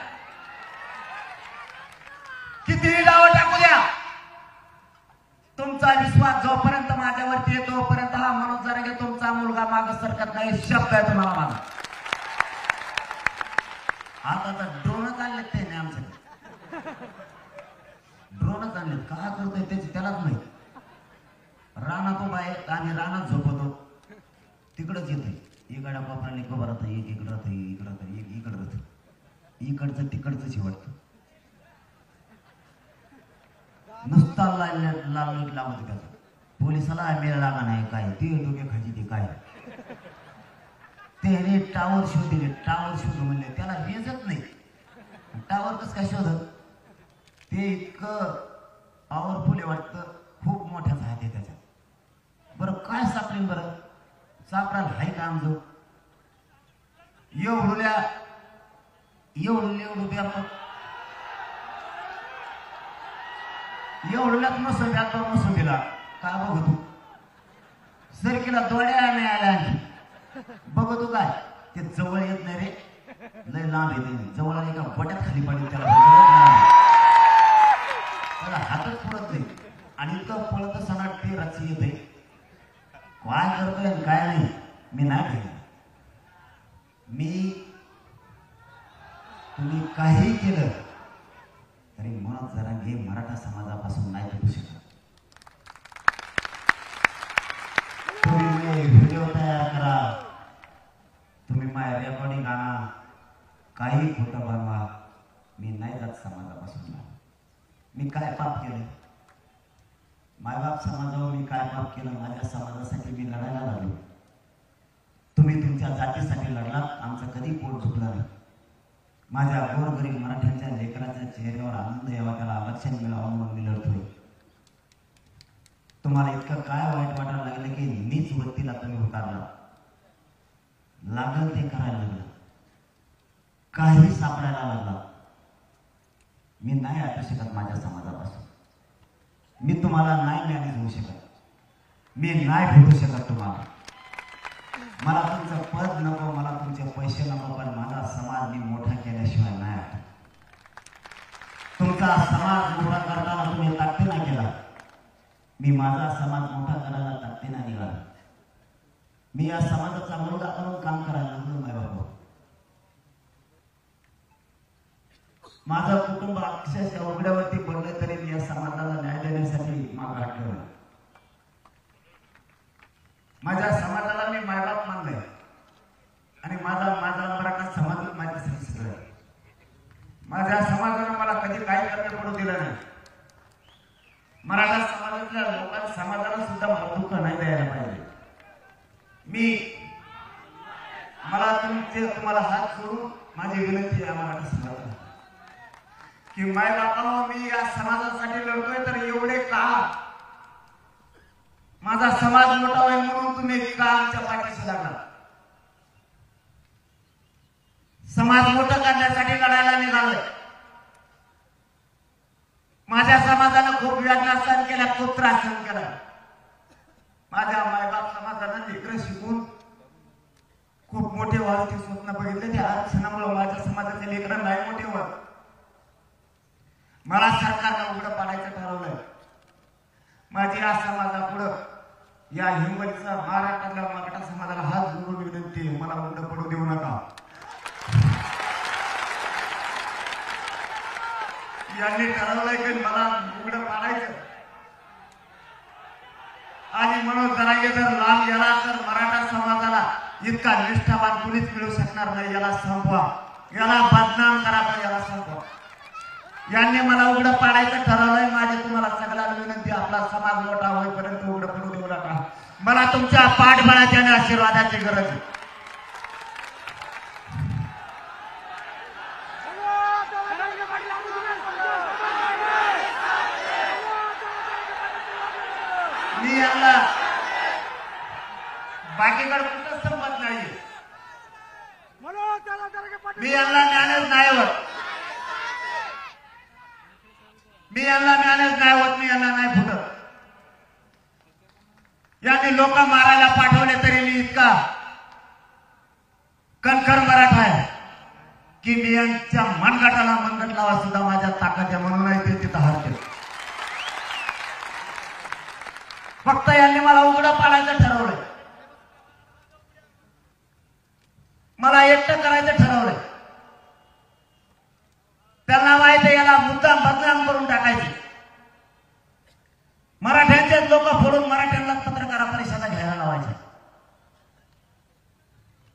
कितीही डाव टाकू द्या, तुमचा विश्वास जोपर्यंत माझ्यावरती येतो तोपर्यंत हा मनोज जरांगे तुमचा मुलगा माग सरकत नाही. शब्द आहे तुम्हाला माझा. आता तर ड्रोनच आणलेत त्याने आमच्याकडे. ड्रोनच आणलेत. का करतोय त्याची त्यालाच नाही. रानात उभा आहे आणि रानात झोपतो, तिकडच येतोय. इकडे बापराने खबर राहतं, एक इकडं राहतं, इकडं राहतं, एक इकडं राहतं. इकडचं तिकडचंच वाटतं. नुसता लावत त्याचा. पोलिसाला मेळ लागा नाही काय ते डोके खाली ते काय त्याने टावर शोधले. टावर शोध म्हणले त्याला रेजत नाही. टावर कसं काय शोधत? ते इतकं पॉवरफुल आहे वाटतं. खूप मोठ्याच हात आहे त्याच्यात. बरं काय सापडेल? बरं सापडायला हाय का आमचं? एवढ्यात मसुंबीला का बघतो सरकीला दोड्या नाही आल्या. बघतो काय ते जवळ येत नाही रे, लय लांब येते. जवळ आले का बट्यात खाली पडेल त्याला हातच पुरत नाही. आणि इतकं पळत सणाट ते रची येते. काय करतोय काय नाही मी नाही घेणार. तुम्ही काही केलं तरी मनोज जरांगे मराठा समाजापासून नाही तुटू शकत. तुम्ही व्हिडिओ तयार करा, तुम्ही माझ्या रेकॉर्डिंग आणा, काही खोटं बनवा, मी नाही जात समाजापासून. मी काय पाप केलं? मायबाप समाजावर मी काय पाप केलं? माझ्या समाजासाठी मी लढायला लागलो. तुम्ही तुमच्या जातीसाठी लढलात, आमचं कधी पोट झुकलं नाही. माझ्या गोरगरीब मराठ्यांच्या लेकराच्या चेहऱ्यावर आनंद यावा, त्याला आरक्षण मिळावं म्हणून मी लढतोय. तुम्हाला इतकं काय वाईट वाटायला लागलं की नीच वृत्तीला तुम्ही उतारला. लागल ते करायला लागलं, काही सापडायला लागला. मी नाही ऐकू शकत माझ्या समाजापासून. मी तुम्हाला नाही मॅनेज होऊ शकत. मी नाही भेटू शकत तुम्हाला. मला तुमचं पद नको, मला तुमचे पैसे नको, पण माझा समाज मी मोठा केल्याशिवाय नाही. तुमचा समाज मोठा करताना तुम्ही ताकदीने केला. मी माझा समाज मोठा करायला ताकदीने निघाला. मी या समाजाचा मुलगा म्हणून काम करायला लागलो. नाही बाबा, माझं कुटुंब अक्षरशः उघड्यावरती पडलं तरी मी या समाजाला न्याय देण्यासाठी मागे हटलो. माझ्या समाजाला मी मायबाप मानलंय आणि माझा मराठा समाज माझ्यासाठी सगळं. माझ्या समाजानं मला कधी काही कमी पडू दिलं नाही. मराठा समाजातल्या लोकांना समाजाला सुद्धा मला दुःख नाही द्यायला पाहिजे. तुम्हाला हात जोडून माझी विनंती आहे मराठा समाजाला की मायबापाला मी या समाजासाठी लढतोय तर एवढे का माझा समाज मोठा होईल म्हणून तुम्ही का आमच्या पाठीशी लागला? समाज मोठा करण्यासाठी लढायला निघालोय. माझ्या समाजानं खूप वेदना सहन केल्या, खूप त्रास सहन केला. माझ्या मायबाप समाजानं लेकरं शिकून खूप मोठे व्हायचे स्वप्न बघितले. त्या आरक्षणामुळे माझ्या समाजाचे लेकरं नाही मोठे होत. मला सरकारनं उघडं पाडायचं ठरवलंय. माझी या समाजापुढं, या हिंगोलीचा महाराष्ट्रातल्या मराठा समाजाला हात जोडून विनंती आहे, मला उघडं पडू देऊ नका. यांनी ठरवलंय की मला उघडं पाडायचं आणि म्हणून जरांगे जर लांब गेला तर मराठा समाजाला इतका निष्ठावान कुणीच मिळू शकणार नाही. याला संपवा, याला बदनाम करा, पण याला संपवा. यांनी मला उघडं पाडायचं ठरवलंय. माझी तुम्हाला सगळ्यांना विनंती, आपला समाज मोठा होईपर्यंत उघडं पडू देऊ नका. मला तुमच्या पाठबळाच्या आणि आशीर्वादाची गरज आहे. मी यांना बाकीकडे कुठंच संपत नाही. मी यांना ज्ञानच नाही होत. मी यांना नाही फुटत. यांनी लोक मारायला पाठवले तरी मी इतका कणखर मराठा आहे की मी यांच्या मनगटाला मनगट लावा सुद्धा माझ्या ताकद आहे. म्हणून नाही ते तिथं हरते. फक्त यांनी मला उघडं पाडायचं ठरवलंय, मला एकटं करायचं ठरवलंय. त्यांना माहिती आहे याला मुद्दाम बदनाम करून टाकायचे. मराठ्यांचेच लोक फोडून मराठ्यांना पत्रकार परिषदा घ्यायला लावायच्या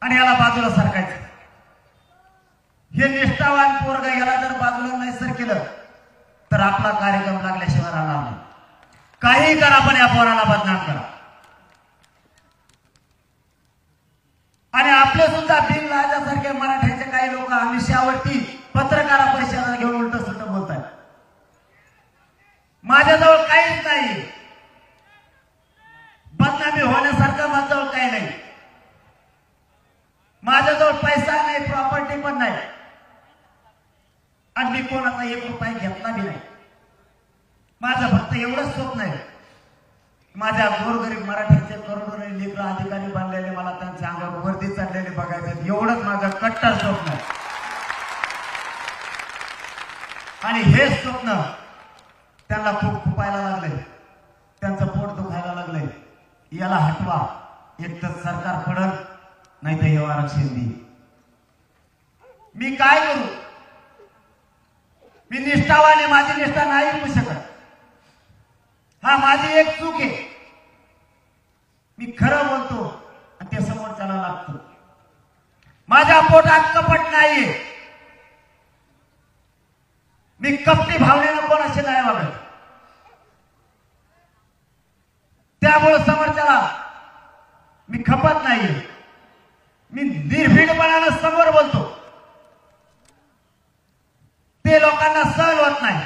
आणि याला बाजूला सरकायचं. हे निष्ठावान पोरग याला जर बाजूला नाही सर केलं तर आपला कार्यक्रम लागल्याशिवाय राहणार नाही. काही करा पण या पोराला बदनाम करा. आणि आपले सुद्धा बिन राजासारखे मराठ्याचे काही लोक आमिषावरती पत्रकार परिषदा घेऊन उलट सुलट बोलतात. माझ्याजवळ काहीच नाही, बदनामी होण्यासारखं माझ्याजवळ काही नाही. माझ्याजवळ पैसा नाही, प्रॉपर्टी पण नाही आणि मी कोणाचा 1 रुपया घेतला बी नाही. माझं फक्त एवढंच स्वप्न आहे, माझ्या गोरगरीब मराठ्यांचे करोडो लेकरं अधिकारी बनलेले, मला त्यांच्या अंगावर वर्दी चढलेले बघायचे. एवढंच माझं कट्टर स्वप्न आहे. आणि हे स्वप्न त्यांना खूप खुपायला लागलंय, त्यांचं पोट दुखायला लागलंय. याला हटवा. एक तर सरकार पडल, नाही तर हे आरक्षण देईल. मी काय करू? मी निष्ठावाने, माझी निष्ठा नाही होऊ शकत. हा माझी एक चूक आहे. मी खरं बोलतो आणि ते समोरच्याला लागतो. माझ्या पोटात कपट नाहीये. मी कपटी भावनेनं कोणाशी नाही वागत. त्यामुळे समोरच्याला मी खपत नाहीये. मी निर्भीडपणानं समोर बोलतो. ते लोकांना सहन होत नाही.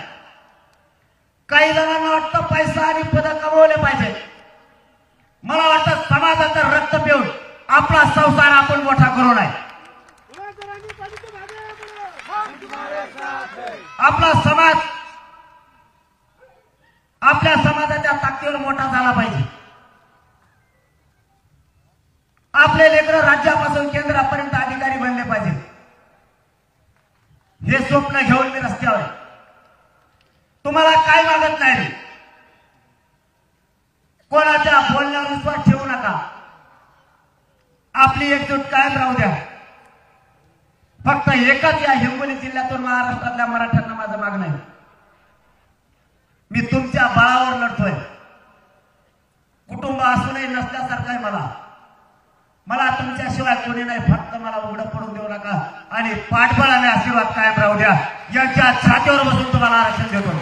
काही जणांना वाटतं पैसा आणि पद कमवले पाहिजे. मला वाटतं समाजाचं रक्त पिऊन आपला संसार आपण मोठा करू नये. आपला समाज आपल्या समाजाच्या ताकदीवर मोठा झाला पाहिजे. आपले लेकरं राज्यापासून केंद्रापर्यंत अधिकारी बनले पाहिजे. हे स्वप्न घेऊन मी रस्त्यावर आहे. तुम्हाला काय मागत नाही. कोणाच्या बोलण्यावर विश्वास ठेवू नका. आपली एकजूट कायम राहू द्या. फक्त एकच या हिंगोली जिल्ह्यातून महाराष्ट्रातल्या मराठ्यांना माझं मागणं आहे. मी तुमच्या बळावर लढतोय. कुटुंब असूनही नसल्यासारखं आहे मला. मला तुमच्याशिवाय कोणी नाही. फक्त मला उघडं पडून देऊ नका आणि पाठबळाने आशीर्वाद कायम राहू द्या. यांच्या छातीवर बसून तुम्हाला आरक्षण देतो.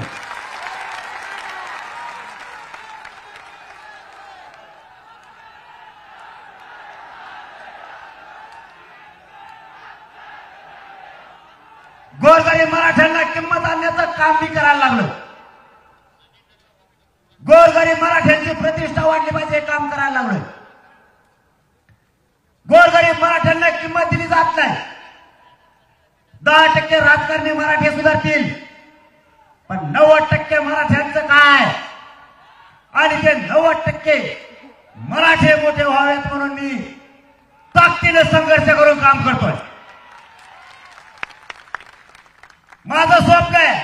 गोरगरीब मराठ्यांना किंमत आणण्याचं काम मी करायला लागलो. गोरगरीब मराठ्यांची प्रतिष्ठा वाढली पाहिजे, गोरगरीब मराठ्यांना किंमत दिली जात नाही. 10% राजकारणी मराठी सुधारतील, पण 90% मराठ्यांचं काय? आणि ते 90% मराठे मोठे व्हावेत म्हणून मी ताकदीने संघर्ष करून काम करतोय. माझं स्वप्न आहे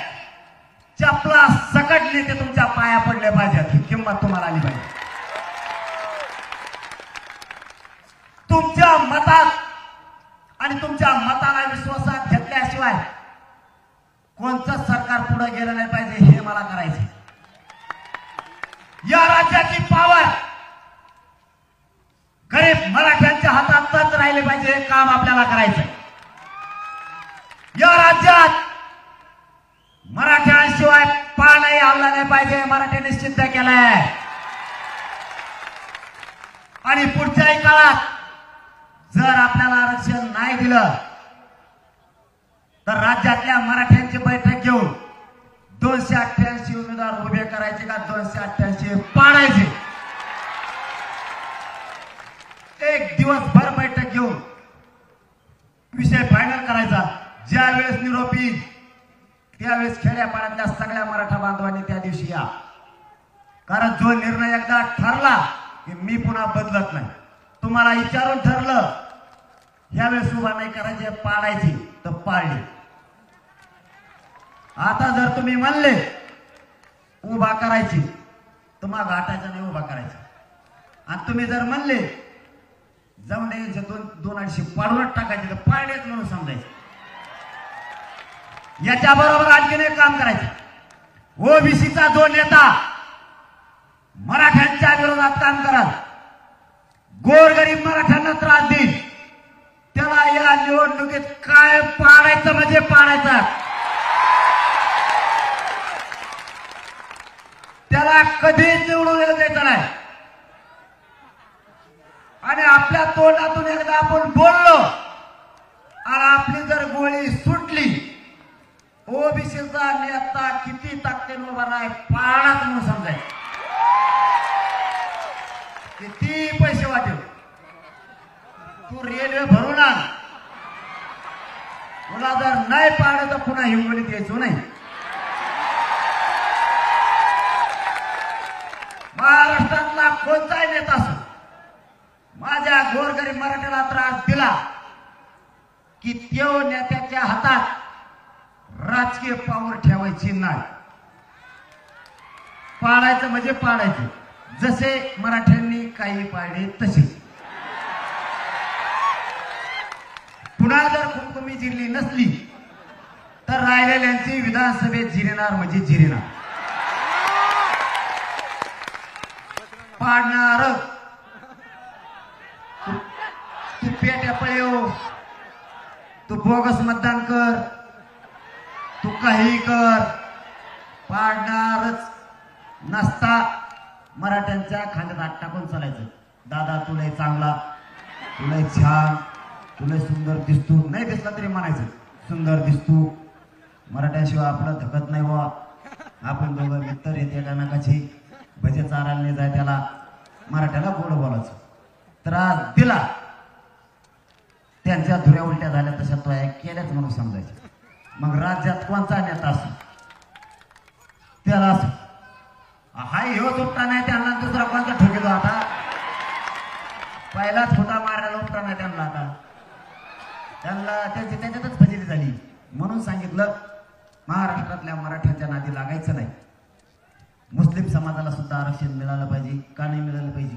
चपला सकट नेते तुमच्या पाया पडले पाहिजेत. ही किंमत तुम्हाला आली पाहिजे. तुमच्या मतात आणि तुमच्या मताला विश्वासात घेतल्याशिवाय कोणतं सरकार पुढे गेलं नाही पाहिजे. हे मला करायचं. या राज्याची पावर गरीब मराठ्यांच्या हातातच राहिले पाहिजे. हे काम आपल्याला करायचंय. या राज्यात मराठ्यांशिवाय पाणही हल्ला नाही पाहिजे. मराठ्यांनी सिद्ध केलंय. आणि पुढच्याही काळात जर आपल्याला आरक्षण नाही दिलं तर राज्यातल्या मराठ्यांची बैठक घेऊन 288 उमेदवार उभे करायचे का 288 पाडायचे. एक दिवसभर बैठक घेऊन विषय फायनल करायचा. ज्या वेळेस निरोप येईल त्यावेळेस खेड्यापाड्यातल्या सगळ्या मराठा बांधवांनी त्या दिवशी या. कारण जो निर्णय एकदा ठरला की मी पुन्हा बदलत नाही. तुम्हाला विचारून ठरलं यावेळेस उभा नाही करायचे, पाडायची तर पाडली. आता जर तुम्ही म्हणले उभा करायची तर मग घाटायचं नाही, उभा करायचं. आणि तुम्ही जर म्हणले जाऊन द्यायचे 2-2.5 पाडूनच टाकायचे तर पाडलेच म्हणून समजायचं. याच्या बरोबर आणखीन एक काम करायचं. ओबीसीचा जो नेता मराठ्यांच्या विरोधात काम कराल, गोरगरीब मराठ्यांना त्रास देईल, त्याला या निवडणुकीत काय पाडायचं म्हणजे पाडायचं. त्याला कधीच निवडून येऊ द्यायचं नाही. आणि आपल्या तोंडातून एकदा आपण बोललो आणि आपली जर गोळी सुटली, ओबीसीचा नेता किती ताकदीने उभा नाही पाडाच म्हणून समजायचं. किती पैसे वाटेल तू रेल्वे भरून आण, तुला जर नाही पाडलं तर पुन्हा हिंगोलीत यायचो नाही. महाराष्ट्रातला कोणताही नेता असो माझ्या गोरगरीब मराठ्याला त्रास दिला की त्यो नेत्याच्या हातात राजकीय पावर ठेवायची नाही. पाडायचं म्हणजे पाडायचं. जसे मराठ्यांनी काही पाडले तसे. पुन्हा जर कुमकुमी जिरली नसली तर राहिलेल्यांची विधानसभेत जिरणार म्हणजे जिरणार. पाडणार तू पेट्या पळेव, तू बोगस मतदान कर, तू काही कर, पाडणारच. नसता मराठ्यांच्या खांद्यात हात टाकून चालायचं. दादा तुला चांगला, तुला छान, तुला सुंदर दिसतो. नाही दिसला तरी म्हणायचं सुंदर दिसतो. मराठ्याशिवाय आपलं धकत नाही बा. आपण दोघं मित्र येते एकामेकाची. भजे चारायला नाही जाय त्याला. मराठ्याला गोड बोलायचं. त्रास दिला त्यांच्या धुऱ्या उलट्या झाल्या तशा तो केल्याच म्हणून समजायचं. मग राज्यात कोणता नेता असो त्याला असो हाय ह्यो उपटा नाही त्यांना दुसरा कोणता ठोकेतो. आता पहिलाच खोटा मारायला उपटा नाही त्यांना. आता त्यांना त्याच्यातच फजिती झाली. म्हणून सांगितलं महाराष्ट्रातल्या मराठ्यांच्या नादी लागायचं नाही. मुस्लिम समाजाला सुद्धा आरक्षण मिळालं पाहिजे. का नाही मिळालं पाहिजे?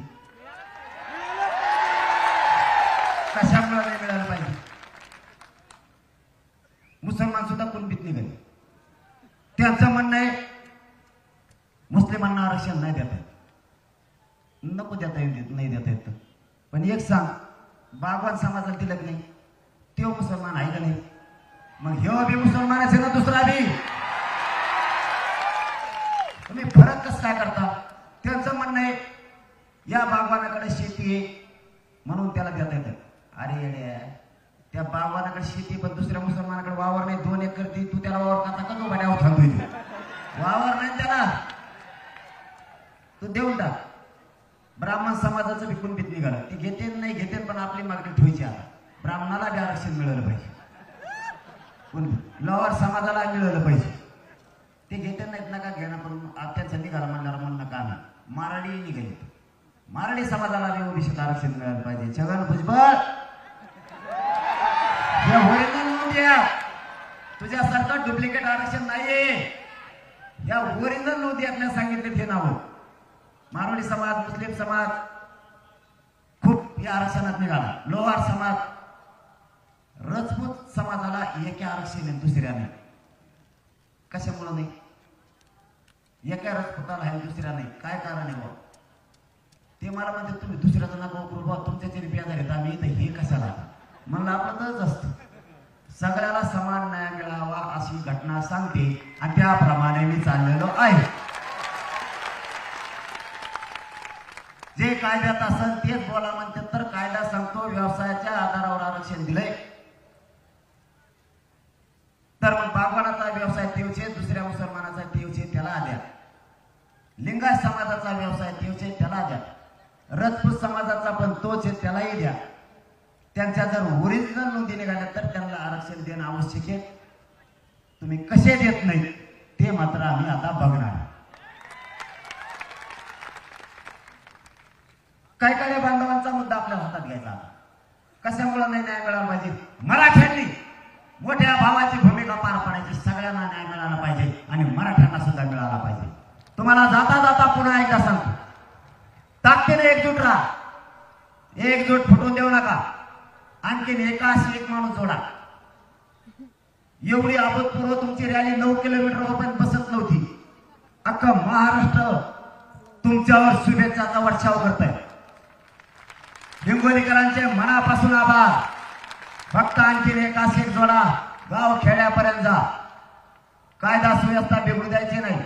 कशामुळे नाही मिळालं पाहिजे? मुसलमान सुद्धा कुणबीत निघाले. त्यांचं म्हणणं आहे मुस्लिमांना आरक्षण नाही देता येत. नको देता येत, नाही देता येत. पण एक सांग, बागवान समाजाला दिलं की नाही? तो मुसलमान आहे का नाही? मग ह्यो बी मुसलमान असेल ना दुसरा बी. तुम्ही फरक कसं काय करता? त्यांचं म्हणणं आहे या बागवानाकडे शेती आहे म्हणून त्याला देता येतं. अरे येड्या, त्या बागवानाकडे शेती पण दुसऱ्या मुसलमानाकडे वावर नाही. 2 एकर ती तू त्याला वावर काचा का तो भाड्यावर थांबतोय? वावर नाही त्याला, तू देऊन टाक. ब्राह्मण समाजाचं बी कुणबीत निघालं. ती घेते नाही घेते पण आपली मागणी ठेवायची. आता ब्राह्मणाला बी आरक्षण मिळालं पाहिजे, लोअर समाजाला मिळालं पाहिजे. ते घेते नाहीत नका घेणं, पण त्यांचं निघालं म्हणणार म्हणणं का नाही. माराडी निघाली, माराडी समाजाला बी ओबीसीत आरक्षण मिळालं पाहिजे. छगन भुजबळ हे ओरिजिनल नोंद द्या, तुझ्यासारखं डुप्लिकेट आरक्षण नाहीये. या ओरिजिनल नोंदी आपल्याला सांगितले ते नाव. मारवाडी समाज, मुस्लिम समाज खूप या आरक्षणात निघाला. लोहार समाज, राजपूत समाजाला एका आरक्षण आहे, दुसऱ्या नाही. कशामुळे नाही? एका राजपूताला आहे, दुसऱ्या नाही. काय कारण आहे बा? ते मला म्हणते तुम्ही दुसऱ्याचं नका करू बा, तुमच्या तरी बेजार आहेत, आम्ही इथं हे कशाला? म्हणलं आपलं तरच असतं, सगळ्याला समान न्याय मिळावा अशी घटना सांगते आणि त्याप्रमाणे मी चाललेलो आहे. जे कायद्यात असेल तेच बोला म्हणते, तर कायदा सांगतो व्यवसायाच्या आधारावर आरक्षण दिलंय, तर मग बागवानाचा व्यवसाय तेवचे, दुसऱ्या मुसलमानाचा तेवचे, त्याला द्या. लिंगायत समाजाचा व्यवसाय तेवचे, त्याला द्या. राजपूत समाजाचा पण तोच आहे, त्यालाही द्या. त्यांच्या जर ओरिजिनल नोंदी निघाल्या तर त्यांना आरक्षण देणं आवश्यक आहे. तुम्ही कसे देत नाही ते मात्र आम्ही आता बघणार. काय काय बांधवांचा मुद्दा आपल्या हातात घ्यायचा. कशामुळे नाही न्याय मिळाला पाहिजे? मराठ्यांनी मोठ्या भावाची भूमिका पार पाडायची, सगळ्यांना न्याय मिळाला पाहिजे आणि मराठ्यांना सुद्धा मिळाला पाहिजे. तुम्हाला जाता जाता पुन्हा एकदा सांगतो, ताकदीने एकजूट राहा, एकजूट फुटून देऊ नका. आणखीन एकाशी एक माणूस जोडा. एवढी अभूतपूर्व तुमची रॅली 9 किलोमीटर पण बसत नव्हती. अख्खा महाराष्ट्र तुमच्यावर शुभेच्छाचा वर्षाव करत आहे. हिंगोलीकरांचे मनापासून आभार. फक्त आणखीन एकाशी एक जोडा, गाव खेड्यापर्यंत जा. कायदा सुव्यवस्था बिघडू द्यायची नाही.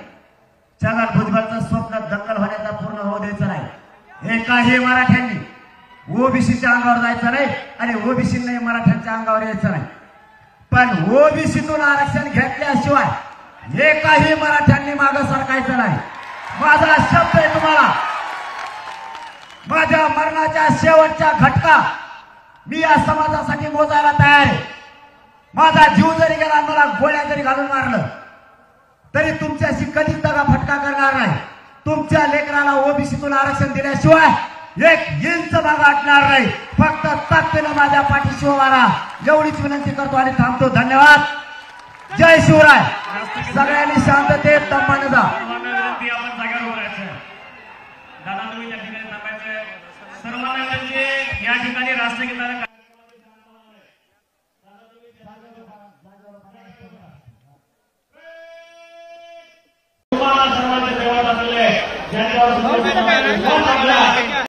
छगन भुजबळचं स्वप्न दंगल होण्याचा पूर्ण होऊ द्यायचं नाही. एकाही मराठ्यांनी ओबीसीच्या अंगावर जायचं नाही आणि ओबीसीने मराठ्यांच्या अंगावर यायचं नाही. पण ओबीसीतून आरक्षण घेतल्याशिवाय एकाही मराठ्यांनी मागं सरकायचं नाही. माझा शब्द आहे तुम्हाला. माझ्या मरणाच्या शेवटच्या घटका मी या समाजासाठी मोजायला तयार आहे. माझा जीव जरी गेला, मला गोळ्या जरी घालून मारलं तरी तुमच्याशी कधीच दगा फटका करणार नाही. तुमच्या लेकराला ओबीसीतून आरक्षण दिल्याशिवाय एक इंच भाग आटणार नाही. फक्त ताकदीनं माझ्या पाठीशी उभा राहा एवढीच विनंती करतो आणि थांबतो. धन्यवाद. जय शिवराय. सगळ्यांनी शांततेत दमाने जा. विनंती, आपण जागेवर उभं राहायचं. दादा तुम्ही त्या ठिकाणी थांबायचं. सर्वांना विनंती, या ठिकाणी राष्ट्रगीताला सर्वांचे सेवा असलेले ज्यांच्यावर